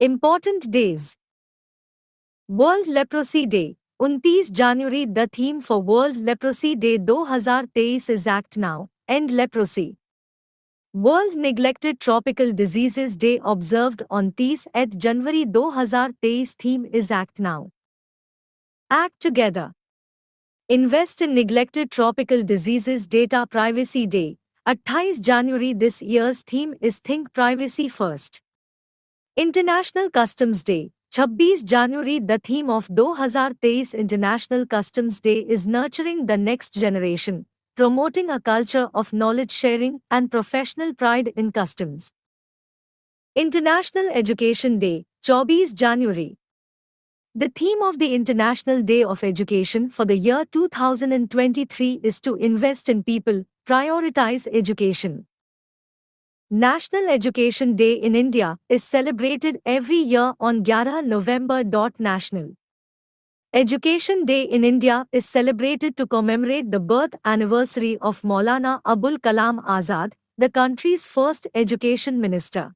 Important days. World Leprosy Day, 29 January. The theme for World Leprosy Day 2023 is Act Now, End Leprosy. World Neglected Tropical Diseases Day observed on 30 January 2023. Theme is Act Now. Act Together. Invest in Neglected Tropical Diseases Data Privacy Day, 28 January. This year's theme is Think Privacy First. International Customs Day, 26 January. The theme of 2023 International Customs Day is Nurturing the Next Generation, promoting a culture of knowledge sharing and professional pride in customs. International Education Day, 24 January. The theme of the International Day of Education for the year 2023 is to invest in people, prioritize education. National Education Day in India is celebrated every year on 11 November. National Education Day in India is celebrated to commemorate the birth anniversary of Maulana Abul Kalam Azad, the country's first education minister.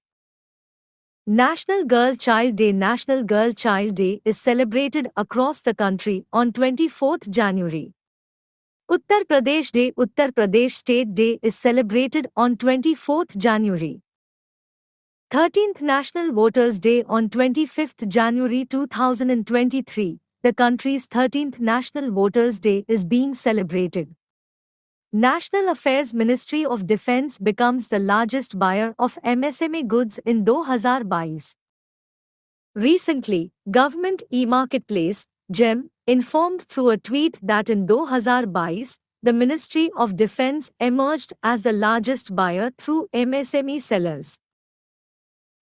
National Girl Child Day. National Girl Child Day is celebrated across the country on 24 January. Uttar Pradesh Day. Uttar Pradesh State Day is celebrated on 24 January. 13th National Voters Day on 25 January 2023. The country's 13th National Voters Day is being celebrated. National Affairs Ministry of Defence becomes the largest buyer of MSME goods in 2022. Recently, Government e-Marketplace, GeM, informed through a tweet that in 2022, the Ministry of Defence emerged as the largest buyer through MSME sellers.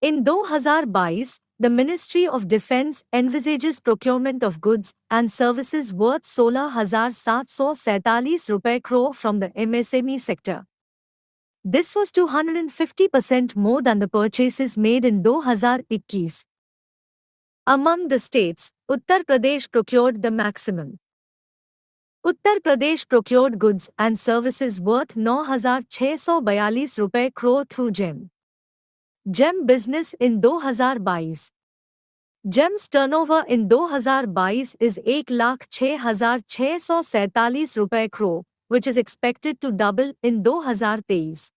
In 2022, the Ministry of Defence envisages procurement of goods and services worth 16,747 rupees crore from the MSME sector. This was 250% more than the purchases made in 2021. Among the states, Uttar Pradesh procured the maximum. Uttar Pradesh procured goods and services worth 9,642 rupees crore through GeM. GeM business in 2022. GeM's turnover in 2022 is 1,06,647 rupees crore, which is expected to double in 2023.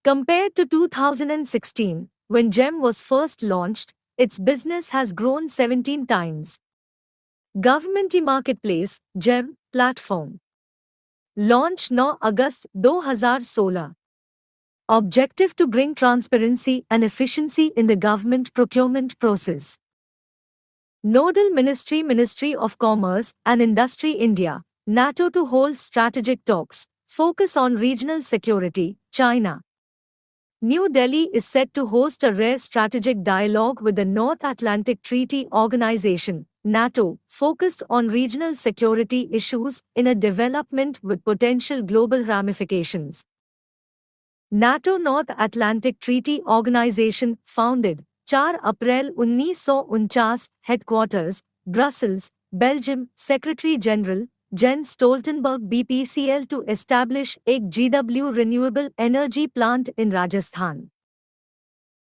Compared to 2016, when GeM was first launched, its business has grown 17 times. Government e-Marketplace, GeM, platform. Launch 9 August 2016. Objective to bring transparency and efficiency in the government procurement process. Nodal Ministry Ministry of Commerce and Industry India, NATO to hold strategic talks, focus on regional security, China. New Delhi is set to host a rare strategic dialogue with the North Atlantic Treaty Organization, NATO, focused on regional security issues in a development with potential global ramifications. NATO North Atlantic Treaty Organization, founded 4 April 1949, headquarters, Brussels, Belgium, Secretary General, Jens Stoltenberg BPCL to establish a GW renewable energy plant in Rajasthan.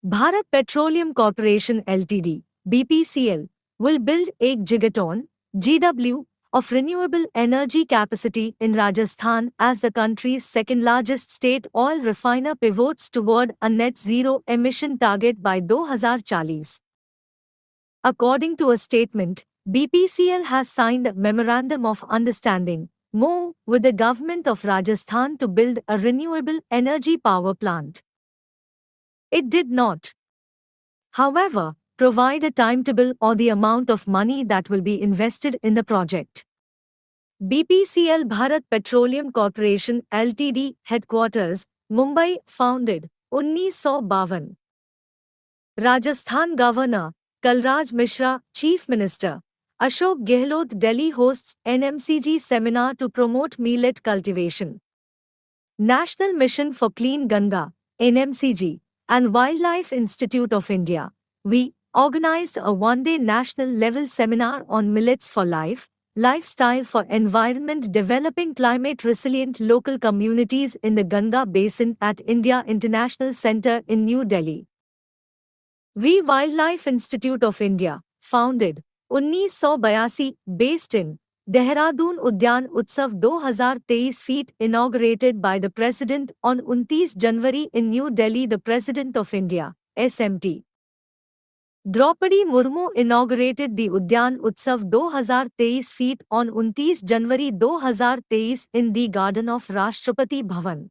Bharat Petroleum Corporation Ltd, BPCL, will build 1 gigaton, GW, of renewable energy capacity in Rajasthan as the country's second-largest state oil refiner pivots toward a net zero emission target by 2040. According to a statement, BPCL has signed a Memorandum of Understanding, MoU, with the government of Rajasthan to build a renewable energy power plant. It did not, however, provide a timetable or the amount of money that will be invested in the project. BPCL Bharat Petroleum Corporation Ltd, headquarters, Mumbai, founded 1952. Rajasthan Governor, Kalraj Mishra, Chief Minister, Ashok Gehlot. Delhi hosts NMCG seminar to promote millet cultivation. National Mission for Clean Ganga, NMCG, and Wildlife Institute of India, we organized a one-day national-level seminar on millets for life, lifestyle for environment developing climate-resilient local communities in the Ganga Basin at India International Centre in New Delhi. V Wildlife Institute of India, founded 1982, based in Dehradun Udyan Utsav 2023 feet inaugurated by the President on 29 January in New Delhi. The President of India, SMT Draupadi Murmu inaugurated the Udyan Utsav 2023 feet on 29 January 2023 in the garden of Rashtrapati Bhavan.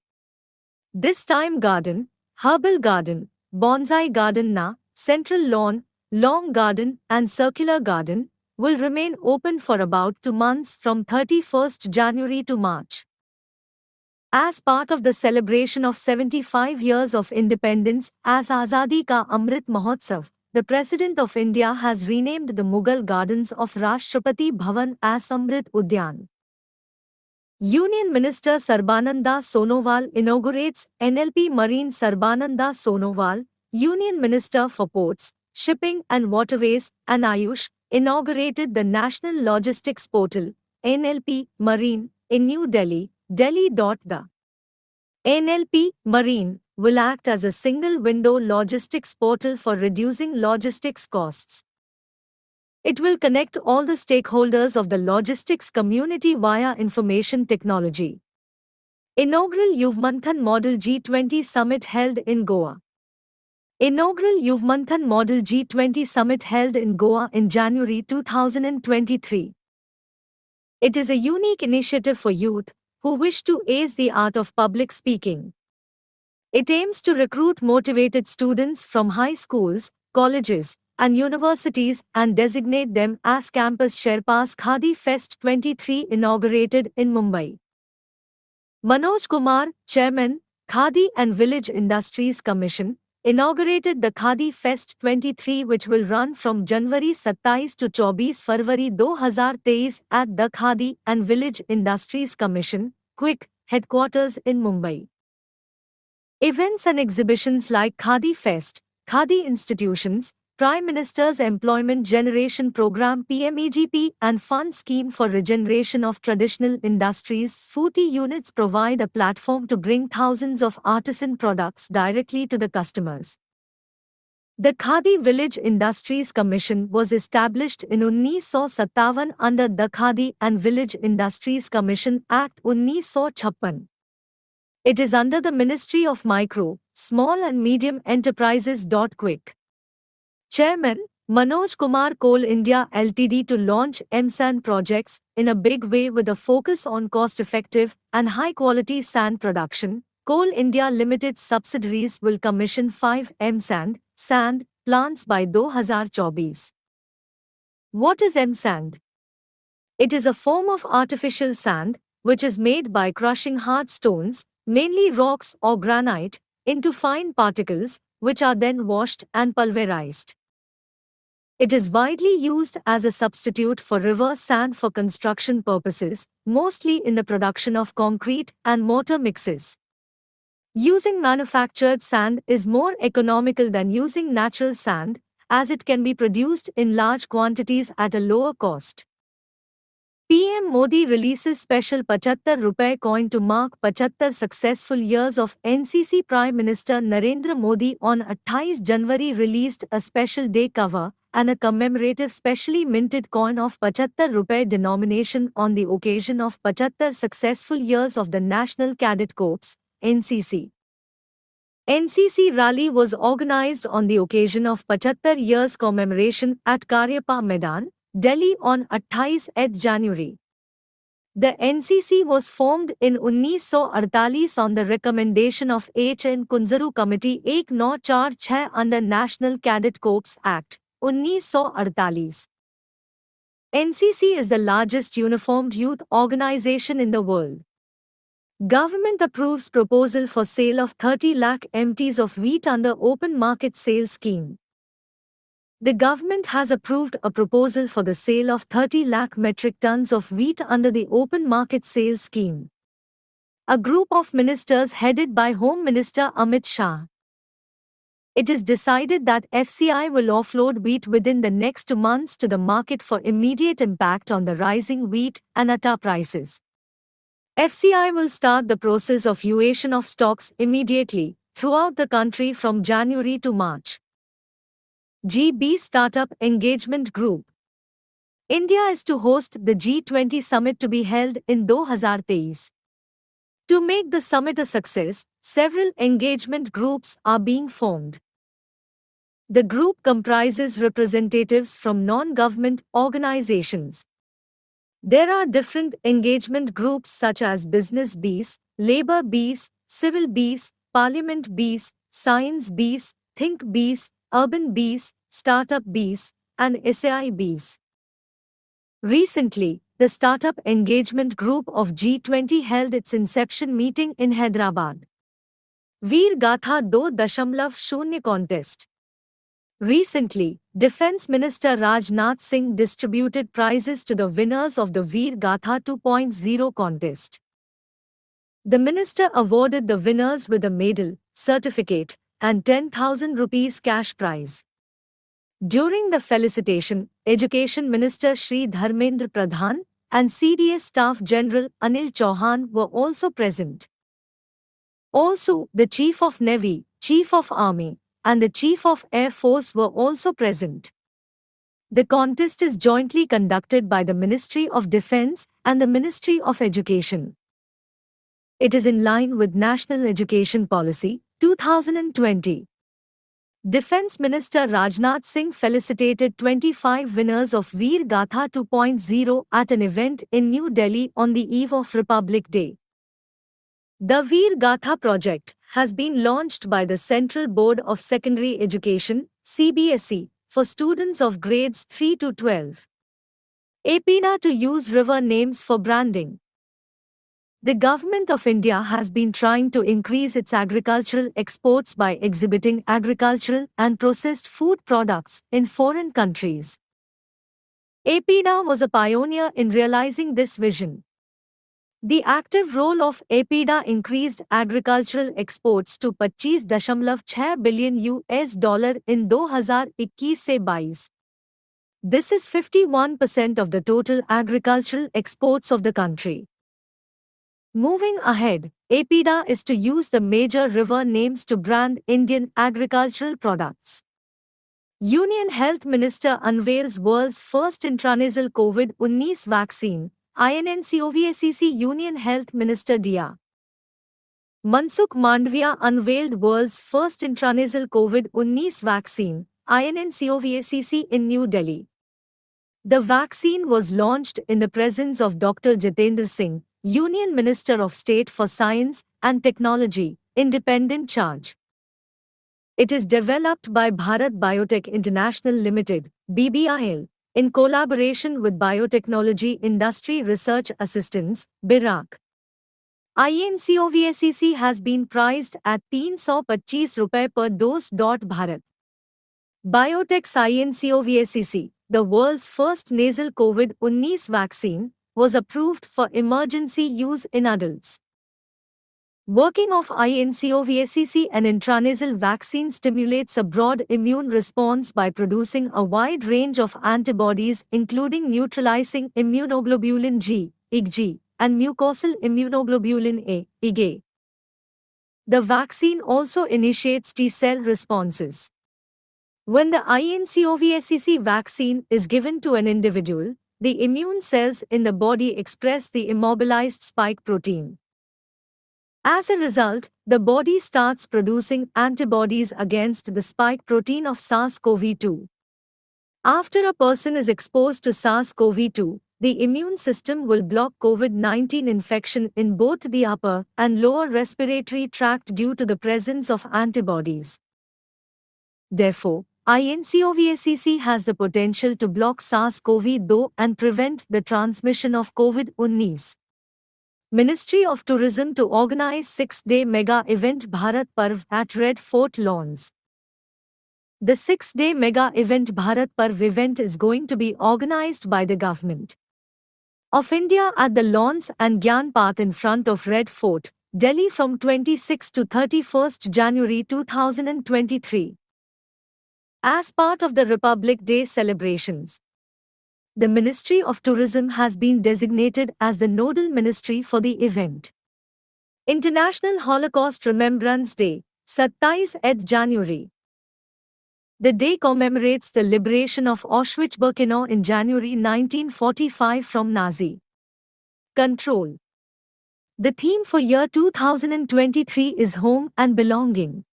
This time garden, herbal garden, bonsai garden central lawn, long garden and circular garden will remain open for about 2 months from 31st January to March. As part of the celebration of 75 years of independence as Azadi Ka Amrit Mahotsav, the President of India has renamed the Mughal Gardens of Rashtrapati Bhavan as Amrit Udyan. Union Minister Sarbananda Sonowal inaugurates NLP Marine. Sarbananda Sonowal, Union Minister for Ports, Shipping and Waterways, and Ayush, inaugurated the National Logistics Portal, NLP Marine, in New Delhi, Delhi. The NLP Marine will act as a single-window logistics portal for reducing logistics costs. It will connect all the stakeholders of the logistics community via information technology. Inaugural Yuvmanthan Model G20 Summit held in Goa. Inaugural Yuvmanthan Model G20 Summit held in Goa in January 2023. It is a unique initiative for youth who wish to ace the art of public speaking. It aims to recruit motivated students from high schools, colleges, and universities and designate them as Campus Sherpas. Khadi Fest 23 inaugurated in Mumbai. Manoj Kumar, Chairman, Khadi and Village Industries Commission, inaugurated the Khadi Fest 23, which will run from January 27 to 24 February 2023 at the Khadi and Village Industries Commission, Quick, headquarters in Mumbai. Events and exhibitions like Khadi Fest, Khadi Institutions, Prime Minister's Employment Generation Program PMEGP and Fund Scheme for Regeneration of Traditional Industries FUTI units provide a platform to bring thousands of artisan products directly to the customers. The Khadi Village Industries Commission was established in 1957 under the Khadi and Village Industries Commission Act 1956. It is under the Ministry of Micro, Small and Medium Enterprises. Quick. Chairman, Manoj Kumar. Coal India Ltd to launch M-Sand projects in a big way with a focus on cost-effective and high-quality sand production. Coal India Limited's subsidiaries will commission 5 M-Sand sand plants by 2024. What is M-Sand? It is a form of artificial sand which is made by crushing hard stones, mainly rocks or granite, into fine particles which are then washed and pulverized. It is widely used as a substitute for river sand for construction purposes, mostly in the production of concrete and mortar mixes. Using manufactured sand is more economical than using natural sand, as it can be produced in large quantities at a lower cost. PM Modi releases special 75 Rupaye coin to mark 75 successful years of NCC. Prime Minister Narendra Modi on 28 January released a special day cover and a commemorative specially minted coin of 75 Rupaye denomination on the occasion of 75 successful years of the National Cadet Corps, NCC. NCC rally was organized on the occasion of 75 years commemoration at Karyapa Maidan, Delhi on 28 January. The NCC was formed in 1948 on the recommendation of H.N. Kunzaru Committee 1946 under National Cadet Corps Act, 1948. NCC is the largest uniformed youth organization in the world. Government approves proposal for sale of 30 lakh MTs of wheat under open market sale scheme. The government has approved a proposal for the sale of 30 lakh metric tons of wheat under the open market sale scheme. A group of ministers headed by Home Minister Amit Shah. It is decided that FCI will offload wheat within the next 2 months to the market for immediate impact on the rising wheat and atta prices. FCI will start the process of uation of stocks immediately throughout the country from January to March. GB Startup Engagement Group. India is to host the G20 summit to be held in 2023. To make the summit a success, several engagement groups are being formed. The group comprises representatives from non-government organizations. There are different engagement groups such as Business Bees, Labor Bees, Civil Bees, Parliament Bees, Science Bees, Think Bees, Urban Bees, Startup Bees, and SAI Bees. Recently, the Startup Engagement Group of G20 held its inception meeting in Hyderabad. Veer Gatha 2.0 contest. Recently, Defence Minister Rajnath Singh distributed prizes to the winners of the Veer Gatha 2.0 contest. The minister awarded the winners with a medal, certificate, and 10,000 rupees cash prize. During the felicitation, Education Minister Shri Dharmendra Pradhan and CDS Staff General Anil Chauhan were also present. Also, the Chief of Navy, Chief of Army, and the Chief of Air Force were also present. The contest is jointly conducted by the Ministry of Defence and the Ministry of Education. It is in line with National Education Policy, 2020. Defence Minister Rajnath Singh felicitated 25 winners of Veer Gatha 2.0 at an event in New Delhi on the eve of Republic Day. The Veer Gatha project has been launched by the Central Board of Secondary Education, CBSE, for students of grades 3 to 12. APEDA to use river names for branding. The Government of India has been trying to increase its agricultural exports by exhibiting agricultural and processed food products in foreign countries. APEDA was a pioneer in realizing this vision. The active role of APEDA increased agricultural exports to $25.6 billion in 2021-22. This is 51% of the total agricultural exports of the country. Moving ahead, APEDA is to use the major river names to brand Indian agricultural products. Union Health Minister unveils world's first intranasal COVID-19 vaccine, INNCOVACC. Union Health Minister Dia. Mansukh Mandavia unveiled world's first intranasal COVID-19 vaccine, INNCOVACC, in New Delhi. The vaccine was launched in the presence of Dr. Jitendra Singh, Union Minister of State for Science and Technology, Independent Charge. It is developed by Bharat Biotech International Limited, BBIL, in collaboration with Biotechnology Industry Research Assistance, BIRAC. INCOVACC has been priced at ₹325 per dose. Bharat Biotech's INCOVACC, the world's first nasal COVID-19 vaccine, was approved for emergency use in adults. Working of INCOVACC, an intranasal vaccine, stimulates a broad immune response by producing a wide range of antibodies including neutralizing immunoglobulin G, IgG, and mucosal immunoglobulin A, IgA. The vaccine also initiates T-cell responses. When the INCOVACC vaccine is given to an individual, the immune cells in the body express the immobilized spike protein. As a result, the body starts producing antibodies against the spike protein of SARS-CoV-2. After a person is exposed to SARS-CoV-2, the immune system will block COVID-19 infection in both the upper and lower respiratory tract due to the presence of antibodies. Therefore, INCOVACC has the potential to block SARS-CoV-2 and prevent the transmission of COVID-19. Ministry of Tourism to organize 6-day mega event Bharat Parv at Red Fort Lawns. The 6-day mega event Bharat Parv event is going to be organized by the Government of India at the Lawns and Gyan Path in front of Red Fort, Delhi from 26 to 31st January 2023. As part of the Republic Day celebrations, the Ministry of Tourism has been designated as the nodal ministry for the event. International Holocaust Remembrance Day, 27 January. The day commemorates the liberation of Auschwitz-Birkenau in January 1945 from Nazi control. The theme for year 2023 is Home and Belonging.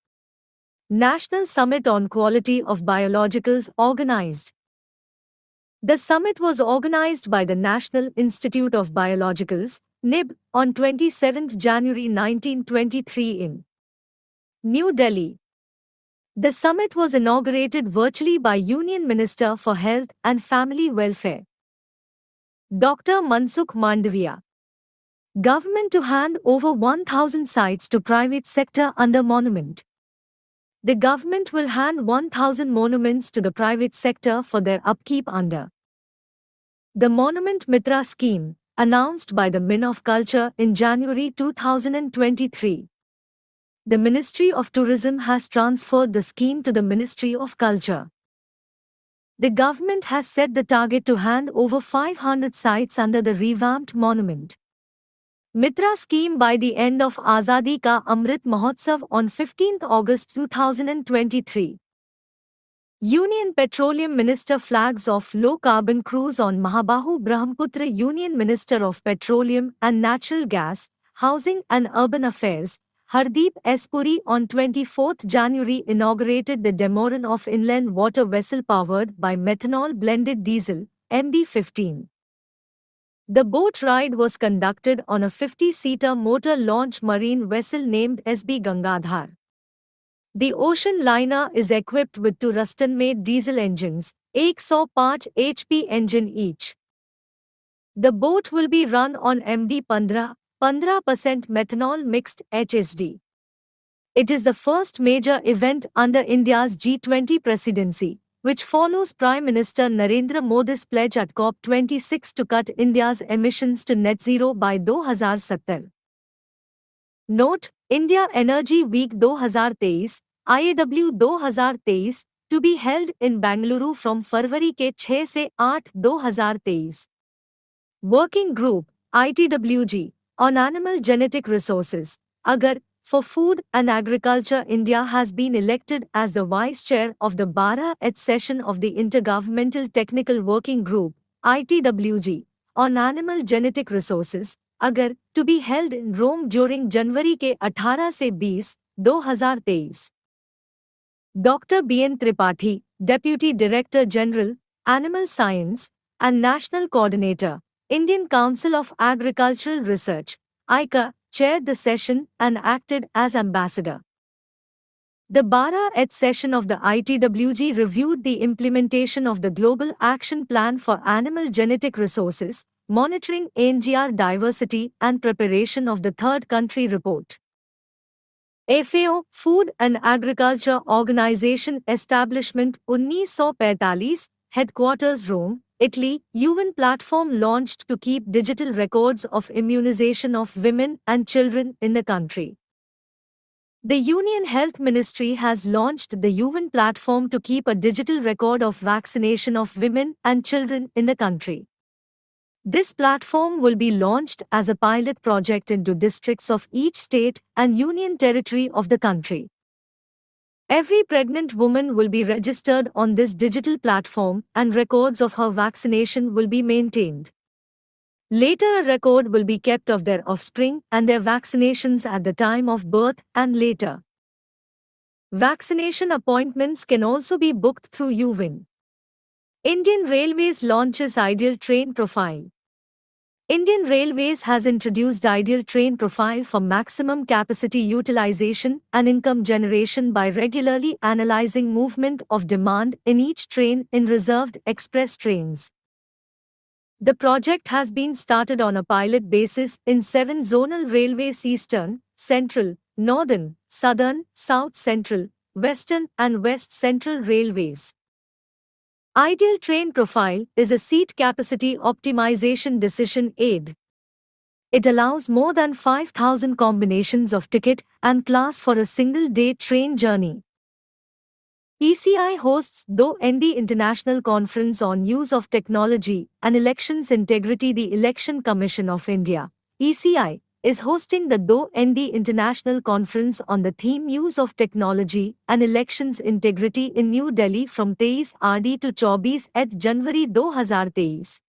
National Summit on Quality of Biologicals organized. The summit was organized by the National Institute of Biologicals, NIB, on 27 January 1923 in New Delhi. The summit was inaugurated virtually by Union Minister for Health and Family Welfare, Dr. Mansukh Mandavia. Government to hand over 1,000 sites to private sector under monument. The government will hand 1,000 monuments to the private sector for their upkeep under the Monument Mitra scheme, announced by the Min of Culture in January 2023. The Ministry of Tourism has transferred the scheme to the Ministry of Culture. The government has set the target to hand over 500 sites under the revamped Monument Mitra scheme by the end of Azadi Ka Amrit Mahotsav on 15 August 2023. Union Petroleum Minister flags off low-carbon cruise on Mahabahu Brahmaputra. Union Minister of Petroleum and Natural Gas, Housing and Urban Affairs, Hardeep S. Puri on 24 January inaugurated the demoran of inland water vessel powered by methanol-blended diesel, MD-15. The boat ride was conducted on a 50-seater motor-launch marine vessel named SB Gangadhar. The ocean liner is equipped with 2 Ruston-made diesel engines, 105 HP engine each. The boat will be run on MD-15, 15% methanol mixed HSD. It is the first major event under India's G20 presidency, which follows Prime Minister Narendra Modi's pledge at COP26 to cut India's emissions to net zero by 2070. Note, India Energy Week 2023, IAW 2023, to be held in Bengaluru from February के 6 से 8, 2023. Working Group, ITWG, on Animal Genetic Resources, Agar, for Food and Agriculture. India has been elected as the Vice Chair of the 12th session of the Intergovernmental Technical Working Group, ITWG, on Animal Genetic Resources, Agar, to be held in Rome during January के 18 से 20, 2023. Dr. B.N. Tripathi, Deputy Director General, Animal Science, and National Coordinator, Indian Council of Agricultural Research, ICA, chaired the session and acted as ambassador. The 12th session of the ITWG reviewed the implementation of the Global Action Plan for Animal Genetic Resources, monitoring ANGR diversity and preparation of the Third Country Report. FAO, Food and Agriculture Organization Establishment 1945, Headquarters Rome, Italy, UN platform launched to keep digital records of immunization of women and children in the country. The Union Health Ministry has launched the UN platform to keep a digital record of vaccination of women and children in the country. This platform will be launched as a pilot project into districts of each state and union territory of the country. Every pregnant woman will be registered on this digital platform and records of her vaccination will be maintained. Later, a record will be kept of their offspring and their vaccinations at the time of birth and later. Vaccination appointments can also be booked through UWIN. Indian Railways launches Ideal Train Profile. Indian Railways has introduced Ideal Train Profile for maximum capacity utilization and income generation by regularly analyzing movement of demand in each train in reserved express trains. The project has been started on a pilot basis in 7 zonal railways: Eastern, Central, Northern, Southern, South Central, Western and West Central Railways. Ideal Train Profile is a seat capacity optimization decision aid. It allows more than 5,000 combinations of ticket and class for a single-day train journey. ECI hosts the ND International Conference on Use of Technology and Elections Integrity. The Election Commission of India, ECI, is hosting the Do-ND International Conference on the theme Use of Technology and Elections Integrity in New Delhi from 23 RD to 24 January 2023.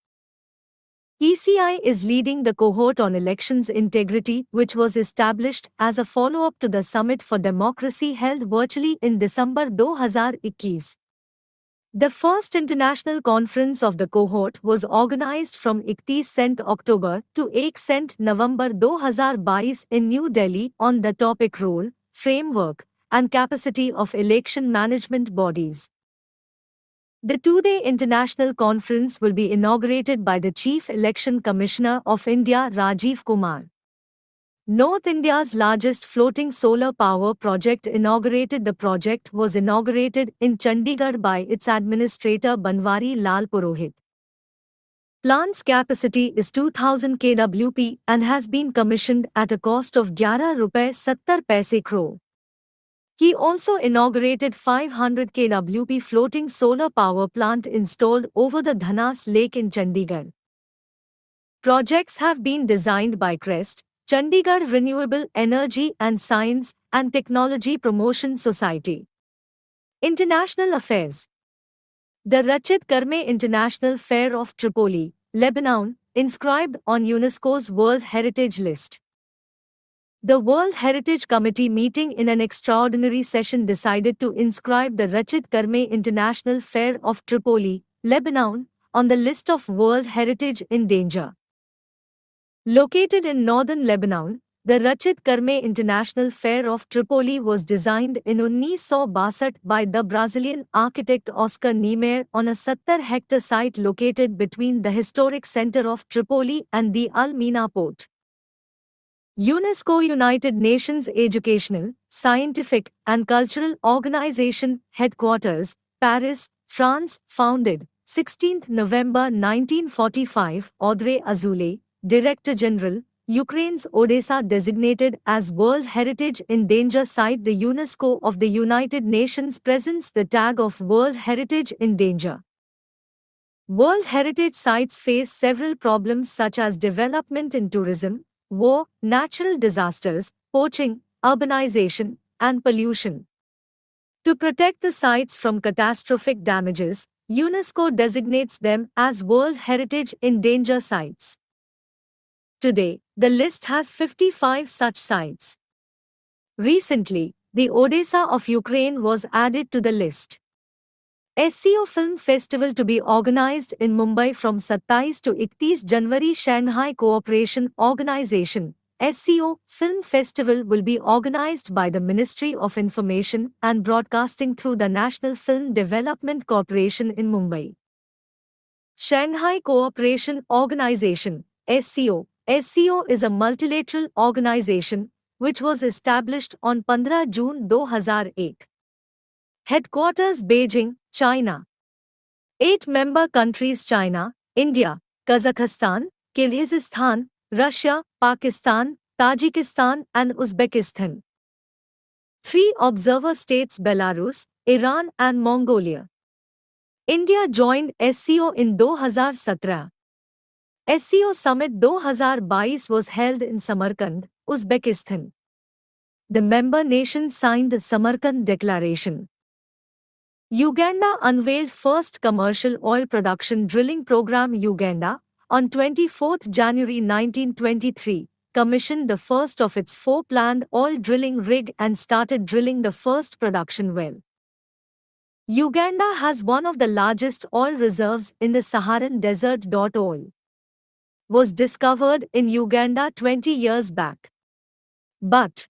ECI is leading the cohort on elections integrity, which was established as a follow-up to the Summit for Democracy held virtually in December 2021. The first international conference of the cohort was organized from 31 October to 1 November 2022 in New Delhi on the topic Role, Framework, and Capacity of Election Management Bodies. The two-day international conference will be inaugurated by the Chief Election Commissioner of India Rajiv Kumar. North India's largest floating solar power project The project was inaugurated in Chandigarh by its administrator Banwari Lal Purohit. Plant's capacity is 2000 kWp and has been commissioned at a cost of 11 rupees 70 crore. He also inaugurated 500 kWp floating solar power plant installed over the Dhanas Lake in Chandigarh. Projects have been designed by CREST, Chandigarh Renewable Energy and Science and Technology Promotion Society. International Affairs. The Rachid Karme International Fair of Tripoli, Lebanon, inscribed on UNESCO's World Heritage List. The World Heritage Committee meeting in an extraordinary session decided to inscribe the Rachid Karme International Fair of Tripoli, Lebanon, on the list of World Heritage in Danger. Located in northern Lebanon, the Rachid Karme International Fair of Tripoli was designed in 1962 by the Brazilian architect Oscar Niemeyer on a 70-hectare site located between the historic center of Tripoli and the Al Mina port. UNESCO United Nations Educational, Scientific and Cultural Organization, Headquarters, Paris, France, founded, 16 November 1945, Audrey Azoulay, Director General, Ukraine's Odessa designated as World Heritage in Danger Site. The UNESCO of the United Nations presents the tag of World Heritage in Danger. World Heritage sites face several problems such as development in tourism, war, natural disasters, poaching, urbanization, and pollution. To protect the sites from catastrophic damages, UNESCO designates them as World Heritage in Danger sites. Today, the list has 55 such sites. Recently, the Odessa of Ukraine was added to the list. SCO Film Festival to be organized in Mumbai from 27 to 31 January. Shanghai Cooperation Organization SCO Film Festival will be organized by the Ministry of Information and Broadcasting through the National Film Development Corporation in Mumbai. Shanghai Cooperation Organization SCO is a multilateral organization which was established on 15 June 2001. Headquarters Beijing, China. 8 member countries China, India, Kazakhstan, Kyrgyzstan, Russia, Pakistan, Tajikistan and Uzbekistan. 3 observer states Belarus, Iran and Mongolia. India joined SCO in 2017. SCO Summit 2022 was held in Samarkand, Uzbekistan. The member nations signed the Samarkand Declaration. Uganda unveiled first commercial oil production drilling program. Uganda, on 24 January 1923, commissioned the first of its 4 planned oil drilling rig and started drilling the first production well. Uganda has one of the largest oil reserves in the Saharan Desert. Oil was discovered in Uganda 20 years back. But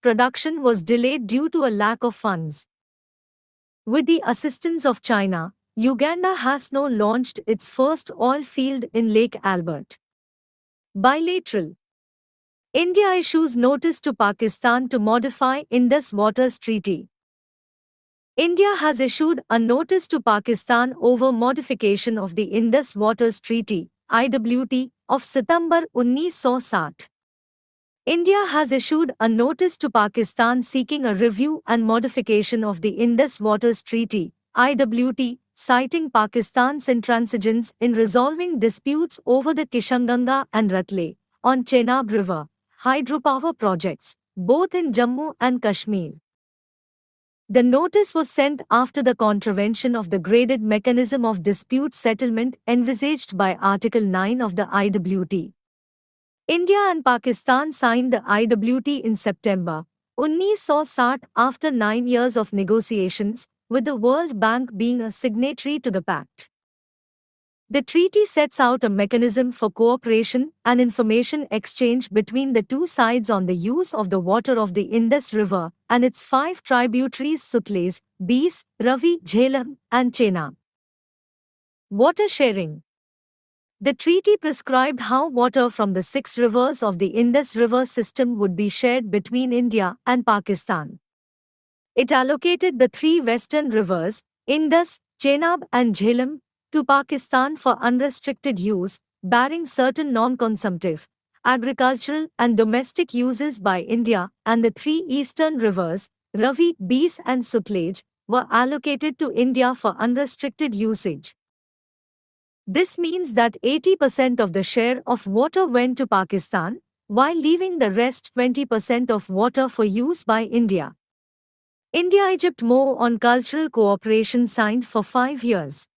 production was delayed due to a lack of funds. With the assistance of China, Uganda has now launched its first oil field in Lake Albert. Bilateral. India issues notice to Pakistan to modify Indus Waters Treaty. India has issued a notice to Pakistan over modification of the Indus Waters Treaty (IWT) of September 1960. India has issued a notice to Pakistan seeking a review and modification of the Indus Waters Treaty (IWT), citing Pakistan's intransigence in resolving disputes over the Kishanganga and Ratle on Chenab River hydropower projects, both in Jammu and Kashmir. The notice was sent after the contravention of the graded mechanism of dispute settlement envisaged by Article 9 of the IWT. India and Pakistan signed the IWT in September 1960 after 9 years of negotiations, with the World Bank being a signatory to the pact. The treaty sets out a mechanism for cooperation and information exchange between the two sides on the use of the water of the Indus River and its 5 tributaries Sutlej, Beas, Ravi, Jhelum, and Chenab. Water sharing. The treaty prescribed how water from the 6 rivers of the Indus River system would be shared between India and Pakistan. It allocated the 3 western rivers, Indus, Chenab, and Jhelum, to Pakistan for unrestricted use, barring certain non-consumptive, agricultural and domestic uses by India, and the 3 eastern rivers, Ravi, Beas and Sutlej, were allocated to India for unrestricted usage. This means that 80% of the share of water went to Pakistan, while leaving the rest 20% of water for use by India. India-Egypt MoU on Cultural Cooperation signed for 5 years.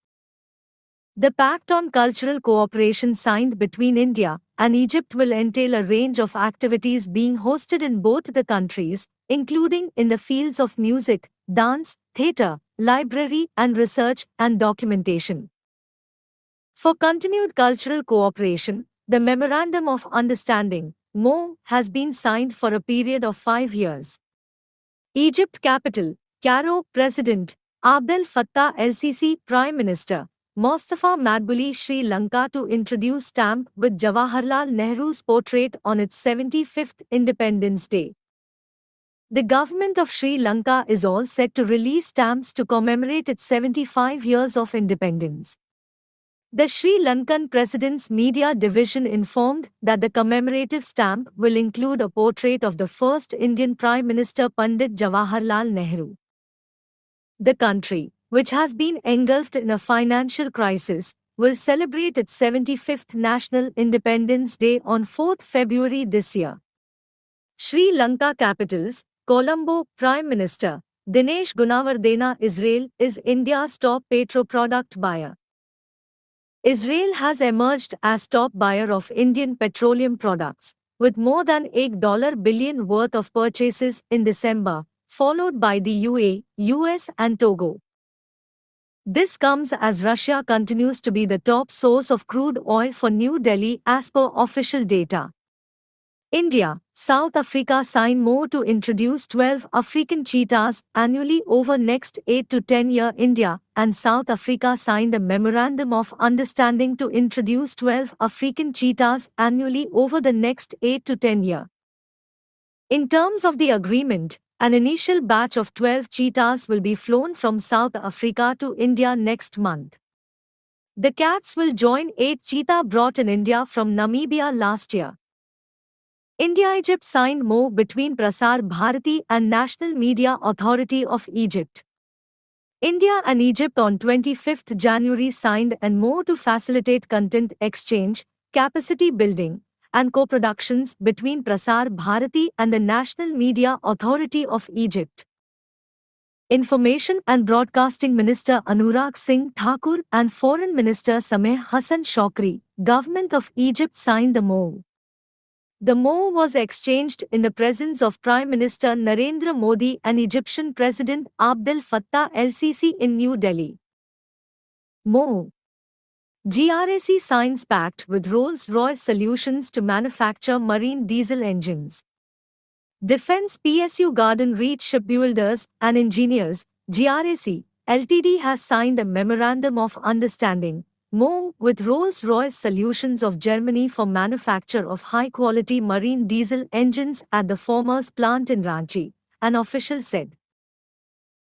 The Pact on Cultural Cooperation signed between India and Egypt will entail a range of activities being hosted in both the countries, including in the fields of music, dance, theatre, library and research and documentation. For continued cultural cooperation, the Memorandum of Understanding, MoU, has been signed for a period of 5 years. Egypt Capital, Cairo, President, Abdel Fattah el-Sisi, Prime Minister, Mostafa Madbuli, Sri Lanka to introduce stamp with Jawaharlal Nehru's portrait on its 75th Independence Day. The government of Sri Lanka is all set to release stamps to commemorate its 75 years of independence. The Sri Lankan President's media division informed that the commemorative stamp will include a portrait of the first Indian Prime Minister Pandit Jawaharlal Nehru. The country, which has been engulfed in a financial crisis, will celebrate its 75th National Independence Day on 4th February this year. Sri Lanka Capitals, Colombo, Prime Minister Dinesh Gunawardena. Israel is India's top petro-product buyer. Israel has emerged as top buyer of Indian petroleum products, with more than $8 billion worth of purchases in December, followed by the UAE, US and Togo. This comes as Russia continues to be the top source of crude oil for New Delhi as per official data. India, South Africa sign MoU to introduce 12 African cheetahs annually over next 8 to 10 year. India and South Africa signed a Memorandum of Understanding to introduce 12 African cheetahs annually over the next 8 to 10 year. In terms of the agreement, an initial batch of 12 cheetahs will be flown from South Africa to India next month. The cats will join 8 cheetah brought in India from Namibia last year. India-Egypt signed MoU between Prasar Bharati and National Media Authority of Egypt. India and Egypt on 25th January signed an MoU to facilitate content exchange, capacity building, and co-productions between Prasar Bharati and the National Media Authority of Egypt. Information and Broadcasting Minister Anurag Singh Thakur and Foreign Minister Sameh Hassan Shokri, Government of Egypt signed the MoU. The MoU was exchanged in the presence of Prime Minister Narendra Modi and Egyptian President Abdel Fattah el-Sisi in New Delhi. MoU. GRAC signs pact with Rolls-Royce Solutions to manufacture marine diesel engines. Defence PSU Garden Reach Shipbuilders and Engineers, GRAC, Ltd has signed a Memorandum of Understanding, MoU, with Rolls-Royce Solutions of Germany for manufacture of high-quality marine diesel engines at the former's plant in Ranchi, an official said.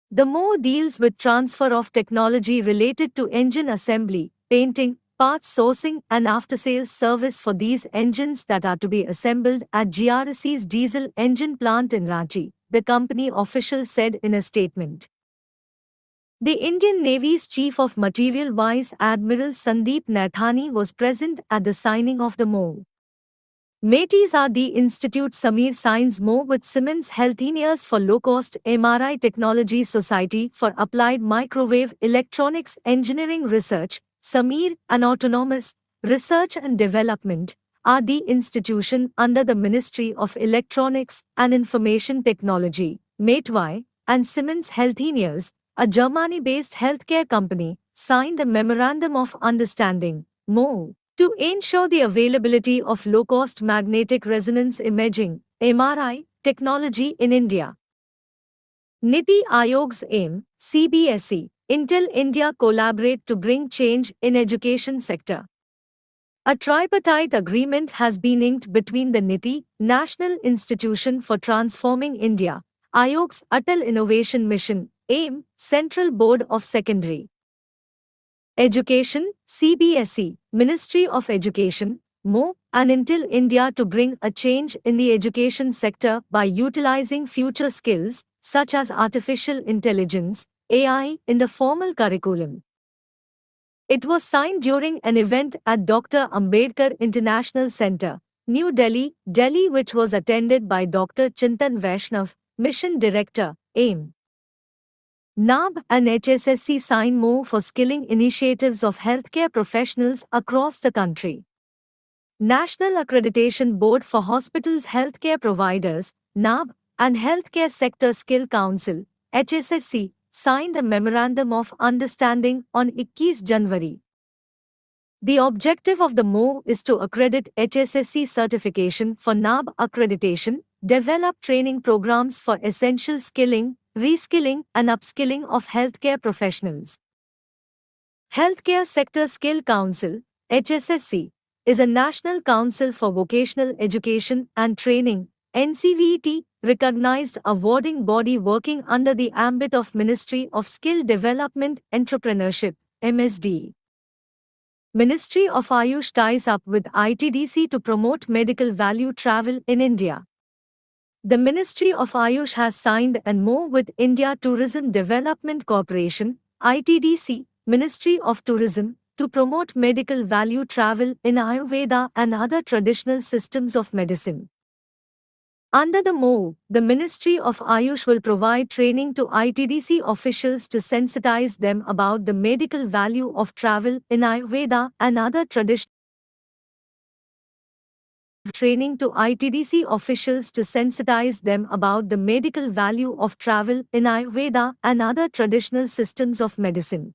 The MoU deals with transfer of technology related to engine assembly, painting, parts sourcing and after-sales service for these engines that are to be assembled at GRAC's diesel engine plant in Ranchi, the company official said in a statement. The Indian Navy's Chief of Material Vice Admiral Sandeep Naithani was present at the signing of the MoU. Metis RD Institute Samir signs more with Siemens Healthineers for low-cost MRI Technology Society for Applied Microwave Electronics Engineering Research, Samir, an autonomous research and development RD institution under the Ministry of Electronics and Information Technology, METY, and Siemens Healthineers, a Germany-based healthcare company, signed a Memorandum of Understanding, MOU, to ensure the availability of low-cost magnetic resonance imaging (MRI) technology in India. Niti Aayog's aim, CBSE, Intel India collaborate to bring change in education sector. A tripartite agreement has been inked between the NITI, National Institution for Transforming India, Aayog's Atal Innovation Mission, AIM, Central Board of Secondary Education, CBSE, Ministry of Education, MO, and Intel India to bring a change in the education sector by utilizing future skills, such as artificial intelligence, AI, in the formal curriculum. It was signed during an event at Dr. Ambedkar International Center, New Delhi, Delhi, which was attended by Dr. Chintan Vaishnav, Mission Director, AIM. NAB and HSSC sign more for skilling initiatives of healthcare professionals across the country. National Accreditation Board for Hospitals Healthcare Providers, NAB, and Healthcare Sector Skill Council, HSSC, signed a Memorandum of Understanding on 21 January. The objective of the MOU is to accredit HSSC certification for NAB accreditation, develop training programs for essential skilling, reskilling and upskilling of healthcare professionals. Healthcare Sector Skill Council, HSSC, is a national council for vocational education and training, NCVT, recognized awarding body working under the ambit of Ministry of Skill Development Entrepreneurship, MSD. Ministry of Ayush ties up with ITDC to promote medical value travel in India. The Ministry of Ayush has signed an MOU with India Tourism Development Corporation, ITDC, Ministry of Tourism, to promote medical value travel in Ayurveda and other traditional systems of medicine. Under the MOU, the Ministry of Ayush will provide training to ITDC officials to sensitize them about the medical value of travel in Ayurveda and other traditional training to ITDC officials to sensitize them about the medical value of travel in Ayurveda and other traditional systems of medicine.